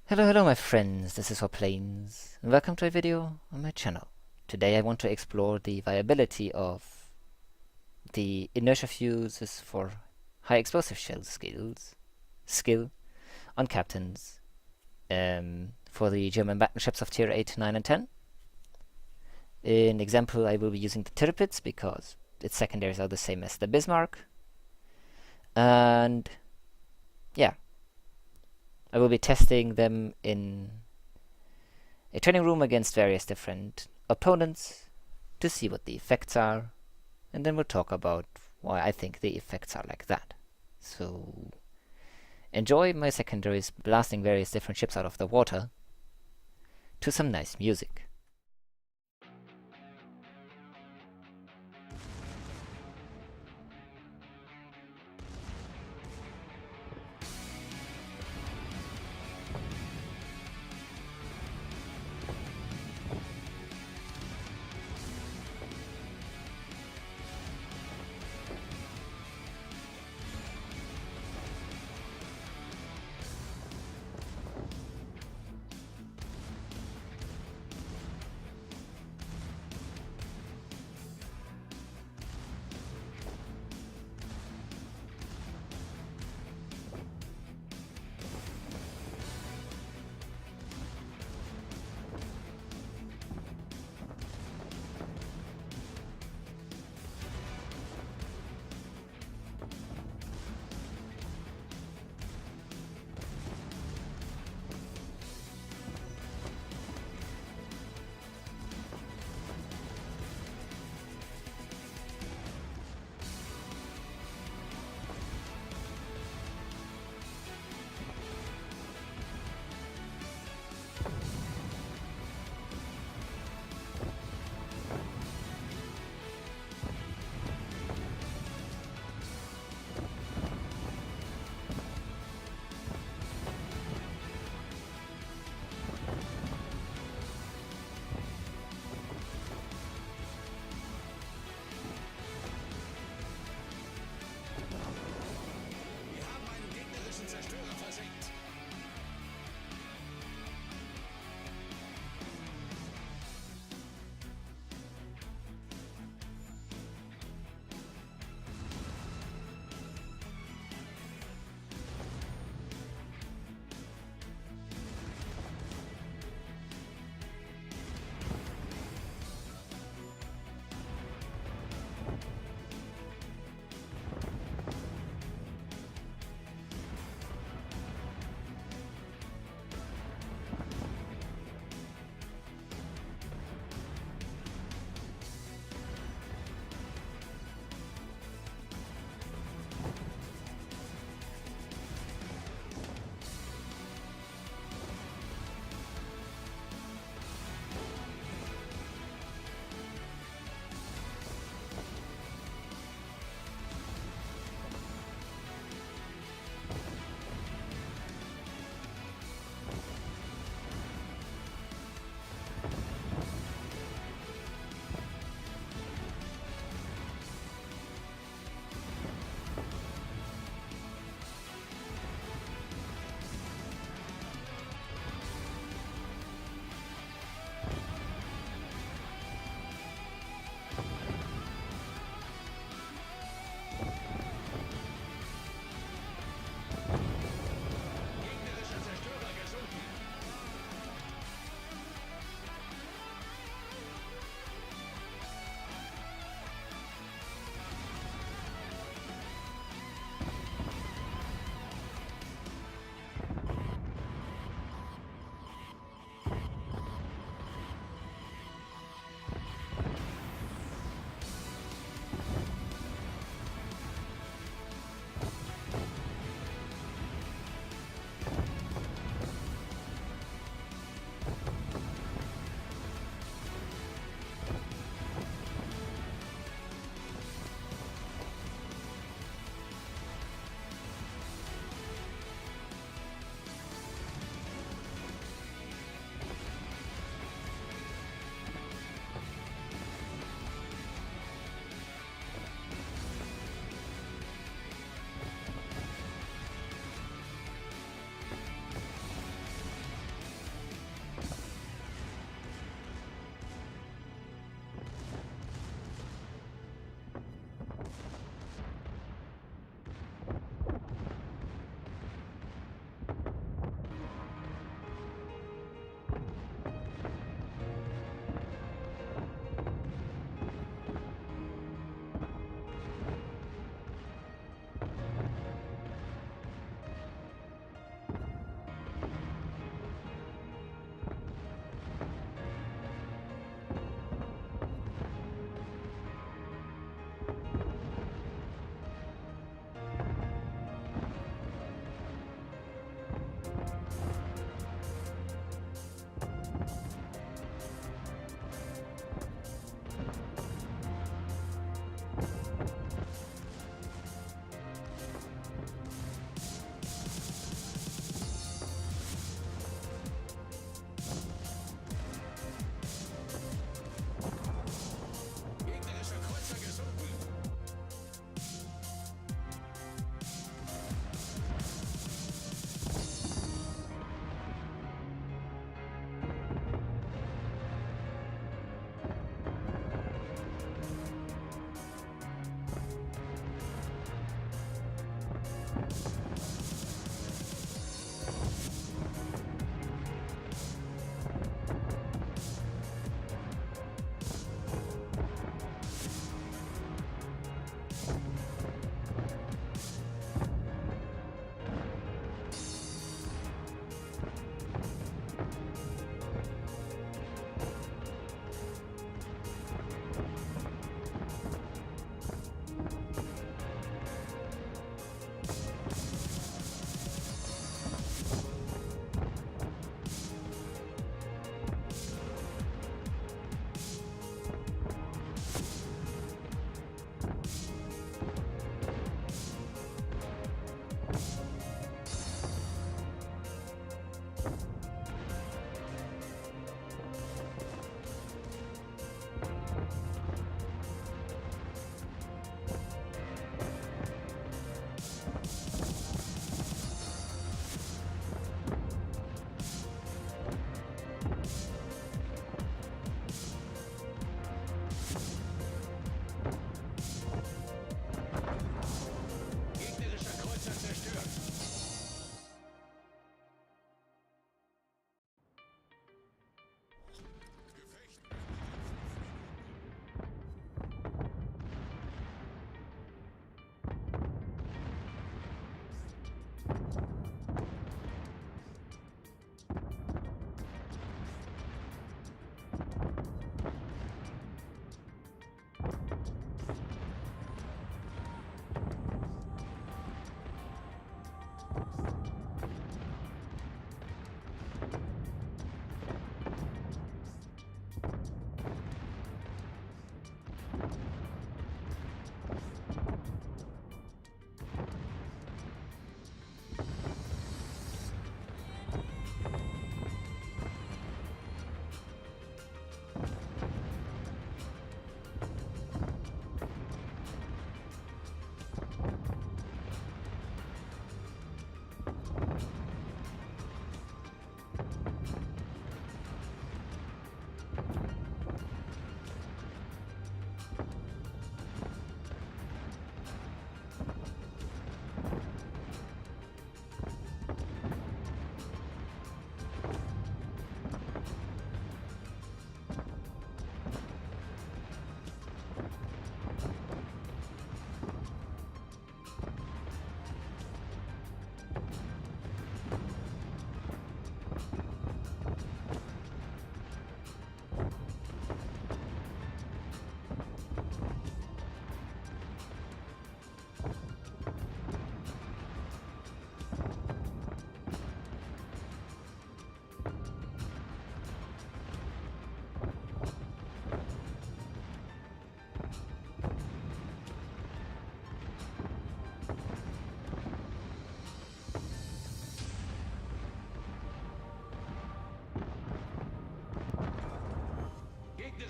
Hello my friends, this is Planes, and welcome to a video on my channel. Today I want to explore the viability of the inertia fuses for high explosive shell skill on captains for the German battleships of tier 8, 9 and 10. In example I will be using the Tirpitz because its secondaries are the same as the Bismarck, and yeah, I will be testing them in a training room against various different opponents to see what the effects are, and then we'll talk about why I think the effects are like that. So enjoy my secondaries blasting various different ships out of the water to some nice music.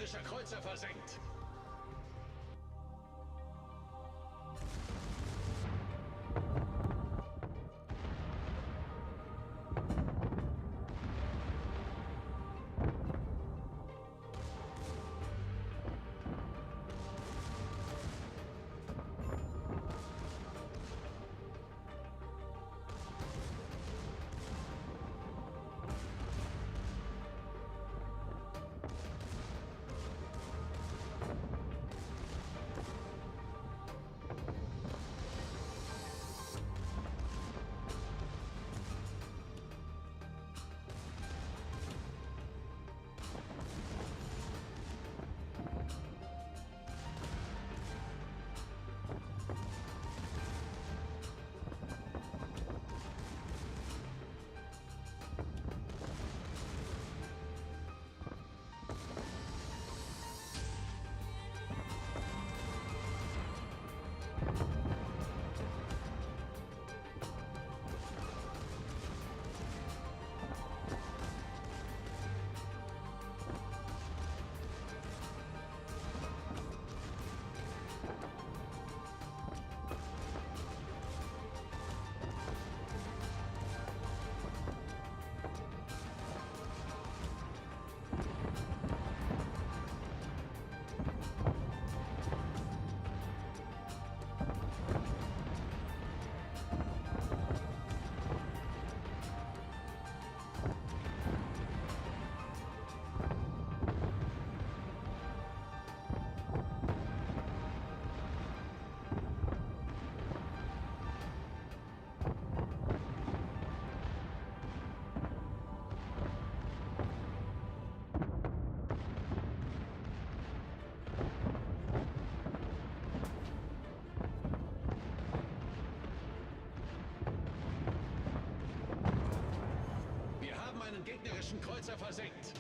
gegnerischer Kreuzer versenkt. Einen gegnerischen Kreuzer versenkt.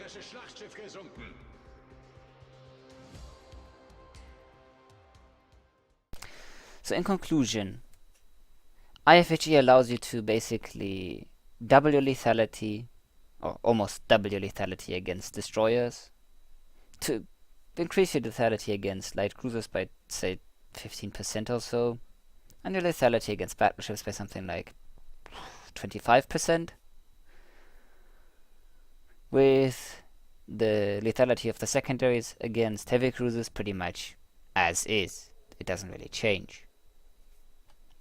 gegnerisches Schlachtschiff gesunken. So in conclusion, IFHE allows you to basically double your lethality, or almost double your lethality against destroyers, to increase your lethality against light cruisers by, say, 15% or so, and your lethality against battleships by something like 25%, with the lethality of the secondaries against heavy cruisers pretty much as is. It doesn't really change.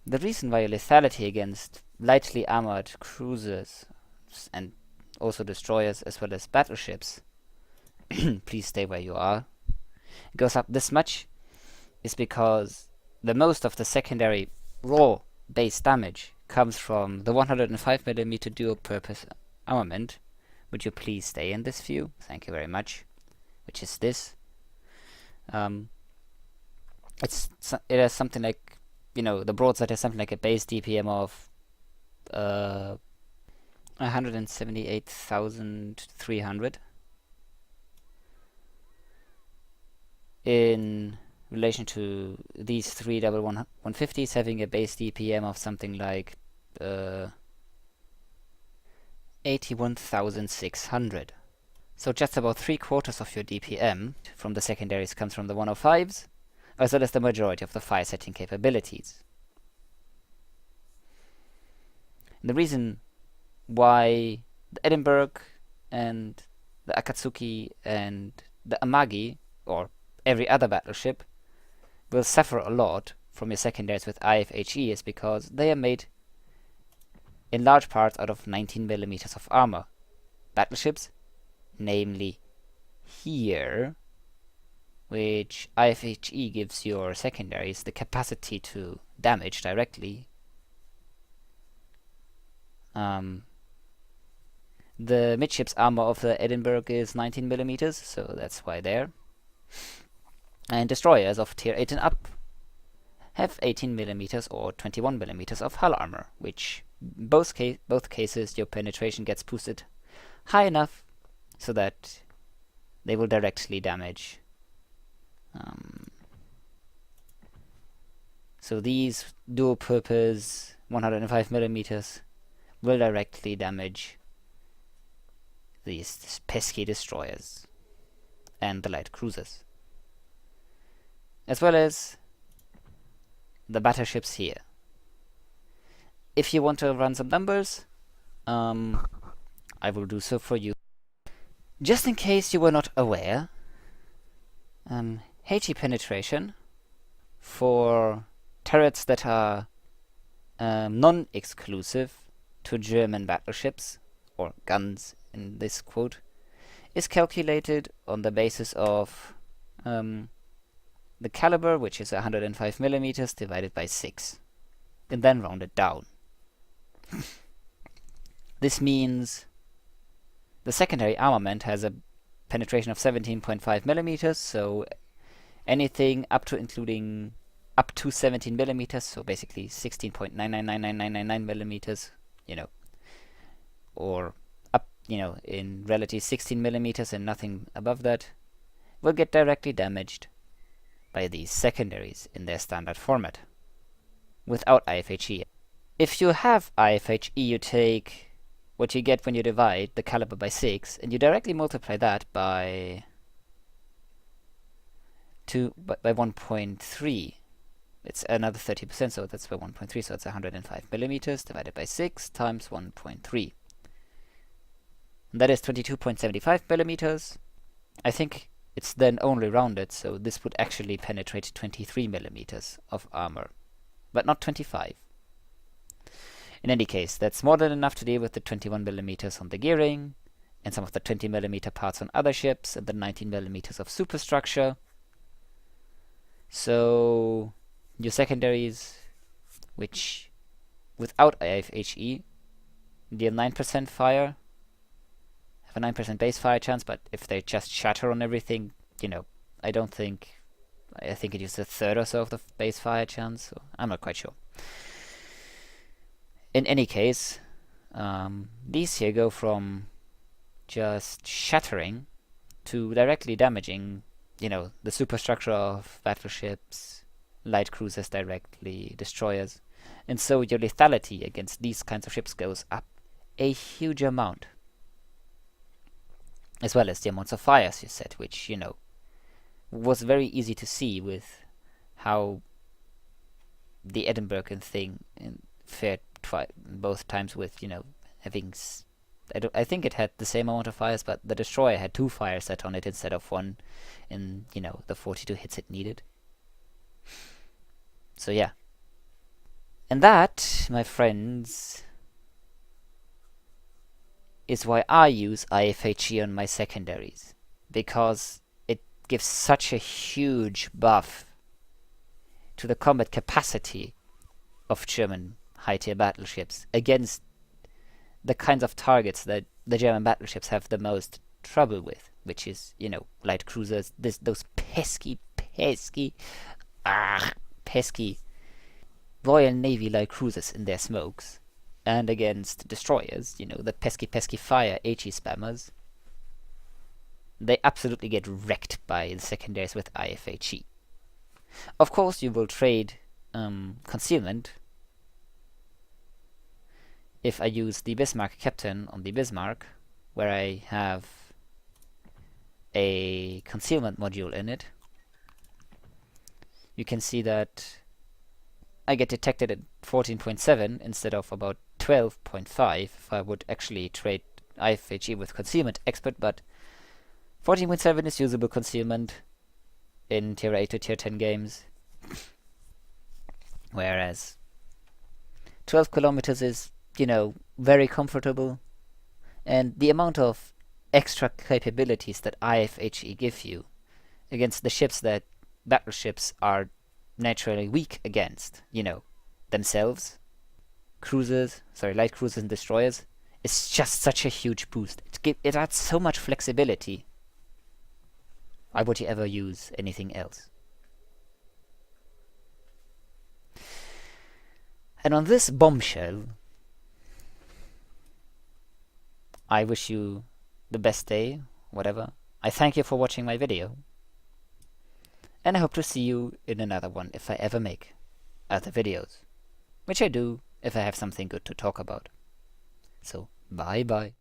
The reason why your lethality against lightly armored cruisers and also destroyers as well as battleships, please stay where you are, goes up this much is because the most of the secondary raw base damage comes from the 105mm dual-purpose armament. Would you please stay in this view? Thank you very much. Which is this. It has something like, the broadside has something like a base DPM of 178,300 in relation to these three double 150s having a base DPM of something like 81,600. So just about 3/4 of your DPM from the secondaries comes from the 105s, as well as the majority of the fire setting capabilities. And the reason why the Edinburgh and the Akatsuki and the Amagi, or every other battleship, will suffer a lot from your secondaries with IFHE is because they are made in large parts out of 19mm of armor. Battleships, namely here, which IFHE gives your secondaries the capacity to damage directly. The midships armor of the Edinburgh is 19mm, so that's why there. And destroyers of tier 8 and up have 18mm or 21mm of hull armor, which both cases your penetration gets boosted high enough so that they will directly damage. So these dual-purpose 105mm will directly damage these pesky destroyers and the light cruisers, as well as the battleships here. If you want to run some numbers, I will do so for you. Just in case you were not aware, HE penetration for turrets that are non-exclusive to German battleships, or guns in this quote, is calculated on the basis of the caliber, which is 105mm, divided by 6, and then rounded down. This means the secondary armament has a penetration of 17.5mm, so anything up to including up to 17mm, so basically 16.9999999mm, or up, in reality 16mm and nothing above that, will get directly damaged by these secondaries in their standard format without IFHE. If you have IFHE, you take what you get when you divide the caliber by 6 and you directly multiply that by 1.3. It's another 30%, so that's by 1.3, so it's 105mm divided by 6 times 1.3. That is 22.75mm. I think it's then only rounded, so this would actually penetrate 23mm of armor, but not 25. In any case, that's more than enough to deal with the 21mm on the gearing, and some of the 20mm parts on other ships, and the 19mm of superstructure. So your secondaries, which without IFHE deal 9% fire, have a 9% base fire chance, but if they just shatter on everything, I think it uses a third or so of the base fire chance, so I'm not quite sure. In any case, these here go from just shattering to directly damaging, you know, the superstructure of battleships, light cruisers directly, destroyers. And so your lethality against these kinds of ships goes up a huge amount. As well as the amounts of fires you set, which, you know, was very easy to see with how the Edinburgh thing fared both times with, you know, having... I think it had the same amount of fires, but the destroyer had 2 fires set on it instead of 1 in, you know, the 42 hits it needed. So yeah. And that, my friends, is why I use IFHE on my secondaries. Because it gives such a huge buff to the combat capacity of German high-tier battleships against the kinds of targets that the German battleships have the most trouble with, which is, you know, light cruisers, those pesky Royal Navy light cruisers in their smokes, and against destroyers, you know, the pesky fire HE spammers. They absolutely get wrecked by the secondaries with IFHE. Of course, you will trade concealment. If I use the Bismarck captain on the Bismarck, where I have a concealment module in it, you can see that I get detected at 14.7 instead of about 12.5 if I would actually trade IFHE with concealment expert, but 14.7 is usable concealment in tier 8 to tier 10 games, whereas 12 kilometers is, you know, very comfortable, and the amount of extra capabilities that IFHE give you against the ships that battleships are naturally weak against, you know, themselves, cruisers, light cruisers and destroyers, is just such a huge boost. It adds so much flexibility. Why would you ever use anything else? And on this bombshell, I wish you the best day, whatever. I thank you for watching my video. And I hope to see you in another one if I ever make other videos. Which I do if I have something good to talk about. So, bye bye.